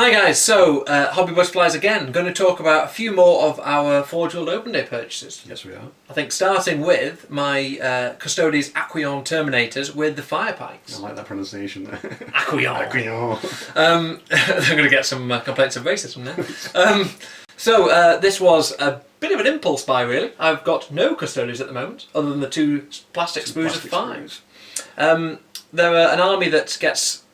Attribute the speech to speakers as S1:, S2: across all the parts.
S1: Hi guys, so Hobby Butterflies again, going to talk about a few more of our Forgeworld Open Day purchases.
S2: Yes we are.
S1: I think starting with my Custodes Aquilon Terminators with the fire pikes.
S2: I like that pronunciation.
S1: Aquilon.
S2: Aquilon.
S1: They're going to get some complaints of racism now. So this was a bit of an impulse buy really. I've got no Custodes at the moment, other than the two plastic sprues of 5. They're an army that gets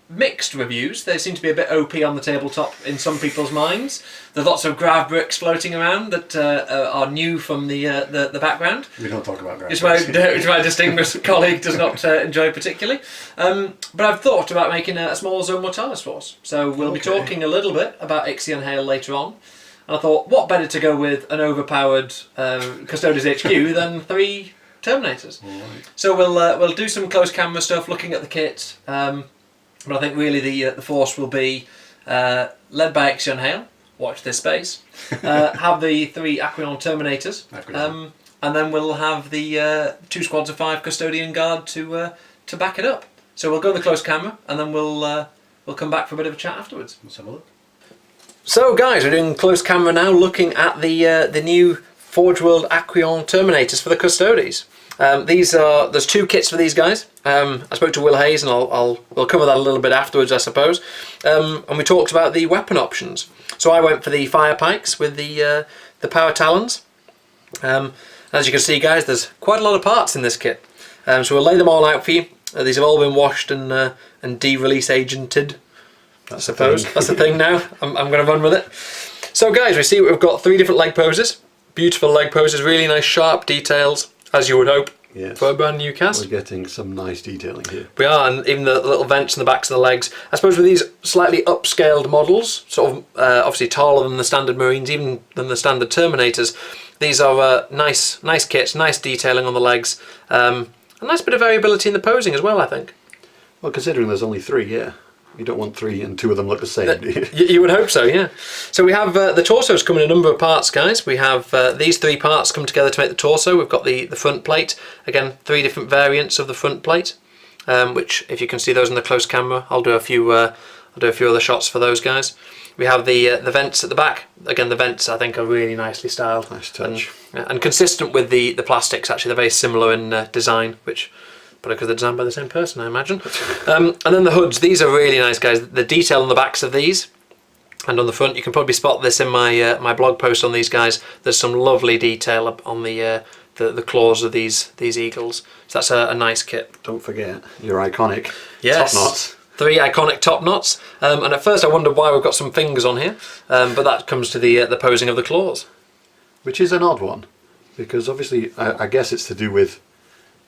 S1: mixed reviews. They seem to be a bit OP on the tabletop in some people's minds. There's lots of grav bricks floating around that are new from the background.
S2: We don't talk about grav
S1: bricks. Which my distinguished colleague does not enjoy particularly. But I've thought about making a small Zone Mortalis force. So we'll be talking a little bit about Ixion Hail later on. And I thought, what better to go with an overpowered Custodes HQ than 3 Terminators.
S2: Right.
S1: So we'll do some close camera stuff, looking at the kit. But I think really the force will be led by Ixion Hail. Watch this space. Have the 3 Aquilon Terminators, and then we'll have the 2 squads of 5 Custodian Guard to back it up. So we'll go in the close camera, and then we'll come back for a bit of a chat afterwards.
S2: Let's have a look. So
S1: guys, we're doing close camera now, looking at the new Forgeworld Aquilon Terminators for the Custodes. There's 2 kits for these guys. I spoke to Will Hayes, and we'll cover that a little bit afterwards, I suppose. And we talked about the weapon options. So I went for the fire pikes with the power talons. As you can see, guys, there's quite a lot of parts in this kit. So we'll lay them all out for you. These have all been washed and de-release agented, I suppose. That's the thing now. I'm going to run with it. So guys, we see we've got 3 different leg poses. Beautiful leg poses, really nice sharp details, as you would hope,
S2: yes,
S1: for a brand new cast.
S2: We're getting some nice detailing here.
S1: We are, and even the little vents in the backs of the legs. I suppose with these slightly upscaled models, sort of obviously taller than the standard Marines, even than the standard Terminators, these are nice kits, nice detailing on the legs, a nice bit of variability in the posing as well, I think.
S2: Well, considering there's only 3, yeah. You don't want 3 and 2 of them look the same, do you?
S1: You would hope so, yeah. So we have the torsos come in a number of parts, guys. We have these 3 parts come together to make the torso. We've got the front plate. Again, 3 different variants of the front plate, which, if you can see those in the close camera, I'll do a few other shots for those guys. We have the vents at the back. Again, the vents I think are really nicely styled.
S2: Nice touch.
S1: And consistent with the plastics. Actually, they're very similar in design, which. But because they're designed by the same person, I imagine. And then the hoods, these are really nice, guys. The detail on the backs of these and on the front, you can probably spot this in my my blog post on these guys. There's some lovely detail on the claws of these eagles. So that's a nice kit.
S2: Don't forget your iconic
S1: top
S2: knots.
S1: 3 iconic top knots. And at first I wondered why we've got some fingers on here, but that comes to the posing of the claws.
S2: Which is an odd one, because obviously I guess it's to do with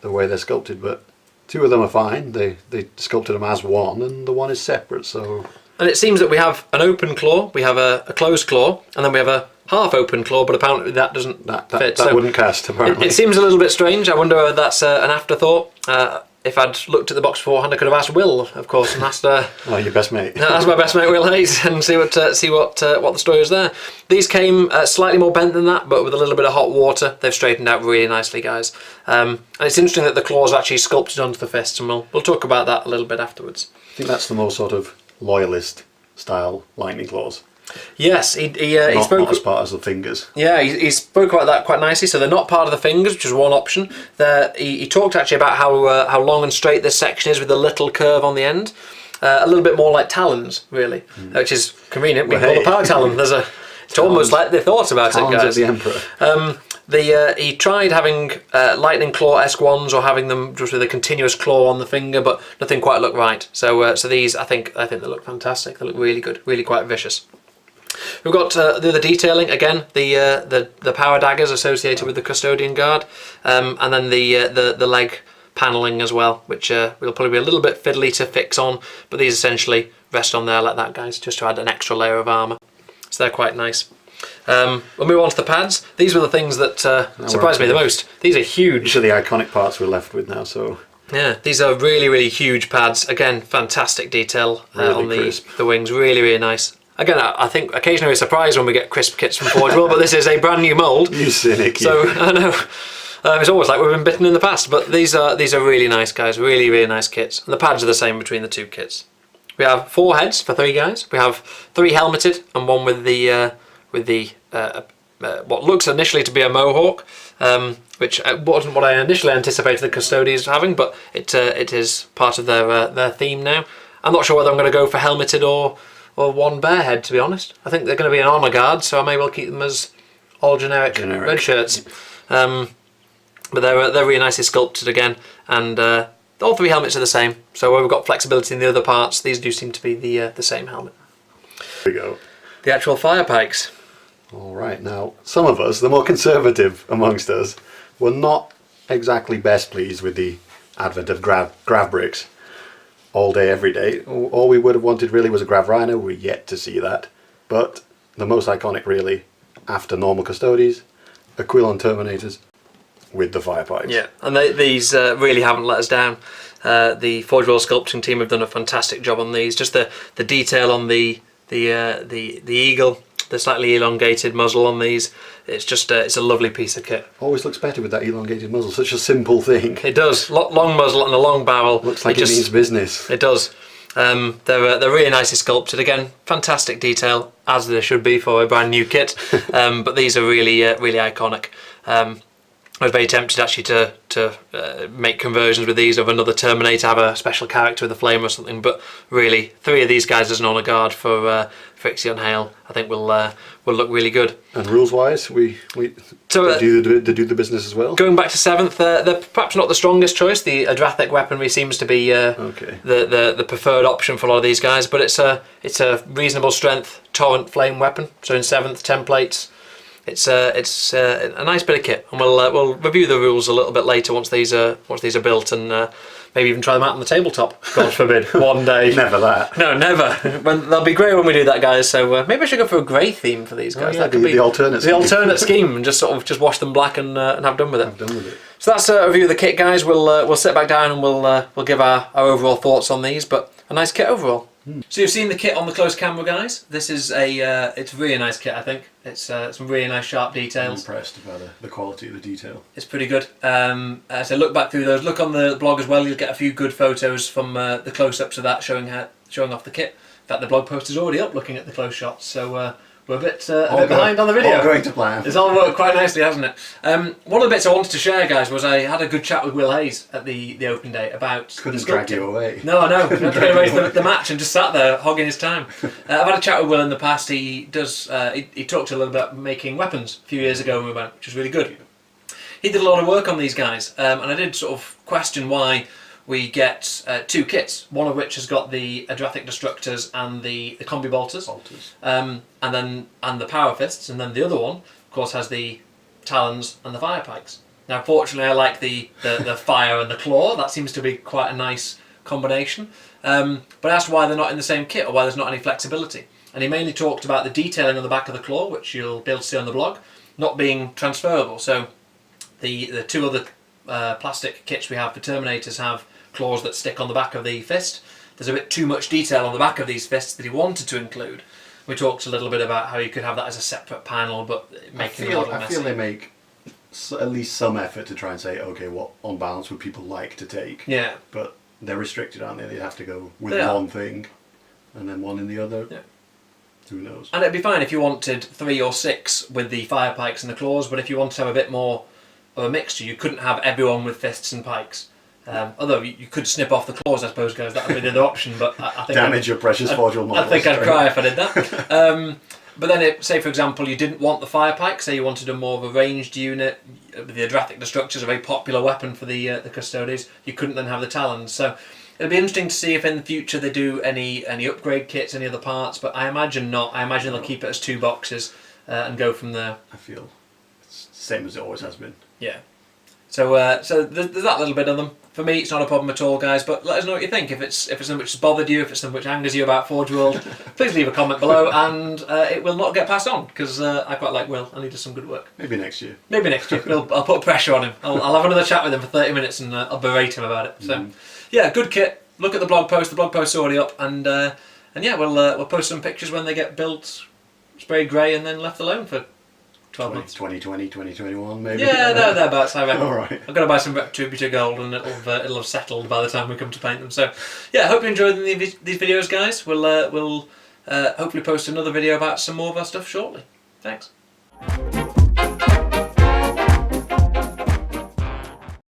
S2: the way they're sculpted, but 2 of them are fine. They sculpted them as one, and the one is separate. So,
S1: and it seems that we have an open claw, we have a closed claw, and then we have a half open claw, but apparently that doesn't fit.
S2: That wouldn't cast, apparently.
S1: It seems a little bit strange. I wonder whether that's an afterthought. If I'd looked at the box beforehand, I could have asked Will, of course, and asked
S2: oh, your best mate.
S1: asked my best mate Will Hayes, and see what the story is there. These came slightly more bent than that, but with a little bit of hot water. They've straightened out really nicely, guys. And it's interesting that the claws are actually sculpted onto the fists, and we'll talk about that a little bit afterwards.
S2: I think that's the more sort of loyalist style lightning claws.
S1: Yes, he spoke
S2: not as part as the fingers.
S1: Yeah, he spoke about that quite nicely. So they're not part of the fingers, which is one option. He talked actually about how long and straight this section is with a little curve on the end. A little bit more like talons, really, which is convenient. We call the power talon. It's almost like they thought about
S2: talons
S1: it, guys.
S2: Of the Emperor.
S1: He tried having lightning claw-esque ones, or having them just with a continuous claw on the finger, but nothing quite looked right. So these, I think they look fantastic. They look really good, really quite vicious. We've got the other detailing, again, the power daggers associated with the Custodian Guard, and then the leg panelling as well, which will probably be a little bit fiddly to fix on, but these essentially rest on there like that, guys, just to add an extra layer of armour. So they're quite nice. We'll move on to the pads. These were the things that surprised me the most. These are huge.
S2: These are the iconic parts we're left with now, so...
S1: Yeah, these are really huge pads. Again, fantastic detail on the wings, really nice. Again, I think occasionally we're surprised when we get crisp kits from Forgeworld, but this is a brand new mould.
S2: You cynic.
S1: So, I know. It's always like we've been bitten in the past, but these are really nice, guys. Really nice kits. And the pads are the same between the 2 kits. We have 4 heads for 3 guys. We have 3 helmeted and 1 with the what looks initially to be a mohawk, which wasn't what I initially anticipated the Custodes having, but it is part of their theme now. I'm not sure whether I'm going to go for helmeted or 1 bear head, to be honest. I think they're going to be an honour guard, so I may well keep them as all generic. Red shirts. But they're really nicely sculpted again, and all 3 helmets are the same. So where we've got flexibility in the other parts, these do seem to be the same helmet.
S2: There we go.
S1: The actual fire pikes.
S2: All right, now some of us, the more conservative amongst us, were not exactly best pleased with the advent of grav bricks all day, every day. All we would have wanted really was a grav rhino. We're yet to see that. But the most iconic really, after normal Custodes, Aquilon Terminators with the fire pipes.
S1: Yeah, and these really haven't let us down. The Forgeworld sculpting team have done a fantastic job on these. Just the detail on the eagle, the slightly elongated muzzle on these. It's just it's a lovely piece of kit.
S2: Always looks better with that elongated muzzle. Such a simple thing.
S1: It does. Long muzzle and a long barrel.
S2: Looks like it means business.
S1: It does. They're really nicely sculpted. Again, fantastic detail, as there should be for a brand new kit. But these are really really iconic. I was very tempted actually to make conversions with these of another Terminator, have a special character with a flame or something, but really 3 of these guys as an honour guard for Ixion Hail I think will look really good.
S2: And rules wise, we do the business as well?
S1: Going back to 7th, they're perhaps not the strongest choice. The Adrathic weaponry seems to be the preferred option for a lot of these guys, but it's a reasonable strength torrent flame weapon, so in 7th templates. It's a nice bit of kit, and we'll review the rules a little bit later once these are built, and maybe even try them out on the tabletop. God forbid, one day.
S2: Never that.
S1: No, never. They'll be grey when we do that, guys. So maybe I should go for a grey theme for these guys.
S2: Oh, yeah,
S1: that could be
S2: the alternate.
S1: The alternate scheme, and just wash them black and have done with it. So that's a review of the kit, guys. We'll sit back down and we'll give our overall thoughts on these, but a nice kit overall. So you've seen the kit on the close camera, guys. This is it's a really nice kit, I think. It's some really nice sharp details.
S2: I'm impressed by the quality of the detail.
S1: It's pretty good. So look back through those. Look on the blog as well. You'll get a few good photos from the close-ups of that, showing off the kit. In fact, the blog post is already up, looking at the close shots. So we're a bit behind on the video.
S2: All going to plan.
S1: It's all worked quite nicely, hasn't it? One of the bits I wanted to share, guys, was I had a good chat with Will Hayes at the opening day about.
S2: Couldn't drag you away.
S1: No, I know. Not going away the match and just sat there hogging his time. I've had a chat with Will in the past. He does. He talked a little bit about making weapons a few years ago, and we went, which was really good. He did a lot of work on these guys, and I did sort of question why we get 2 kits, one of which has got the Adrathic Destructors and the Combi Bolters, and the Power Fists, and then the other one, of course, has the Talons and the Fire Pikes. Now, fortunately, I like the Fire and the Claw. That seems to be quite a nice combination. But I asked why they're not in the same kit, or why there's not any flexibility. And he mainly talked about the detailing on the back of the claw, which you'll be able to see on the blog, not being transferable. So the 2 other plastic kits we have for Terminators have claws that stick on the back of the fist. There's a bit too much detail on the back of these fists that he wanted to include. We talked a little bit about how you could have that as a separate panel, but making the model messy.
S2: I feel they make at least some effort to try and say, okay, what on balance would people like to take?
S1: Yeah.
S2: But they're restricted, aren't they? They have to go with one thing and then one in the other. Yeah. Who knows? And
S1: it'd be fine if you wanted 3 or 6 with the fire pikes and the claws, but if you wanted to have a bit more of a mixture, you couldn't have everyone with fists and pikes. Although you could snip off the claws, I suppose, guys. That would be the other option. But I think
S2: damage your precious Forgeworld models.
S1: I think I'd cry if I did that. But then, say for example, you didn't want the fire pike. Say you wanted a more of a ranged unit. The Adrathic Destructors, a very popular weapon for the Custodes. You couldn't then have the Talons. So it'll be interesting to see if in the future they do any upgrade kits, any other parts. But I imagine not. I imagine they'll keep it as 2 boxes and go from there.
S2: I feel it's the same as it always has been.
S1: Yeah. So there's that little bit of them. For me, it's not a problem at all, guys. But let us know what you think. If it's something which has bothered you, if it's something which angers you about Forgeworld, please leave a comment below, and it will not get passed on because I quite like Will and he does some good work.
S2: Maybe next year.
S1: Maybe next year. I'll put pressure on him. I'll have another chat with him for 30 minutes and I'll berate him about it. So yeah, good kit. Look at the blog post. The blog post's already up, and yeah, we'll post some pictures when they get built, sprayed grey, and then left alone for 12 months.
S2: 2020, 2021 maybe?
S1: Yeah, thereabouts. I reckon.
S2: All right.
S1: I've got to buy some Retributor Gold and it'll have settled by the time we come to paint them. So, yeah, hope you enjoyed these videos, guys. We'll hopefully post another video about some more of our stuff shortly. Thanks.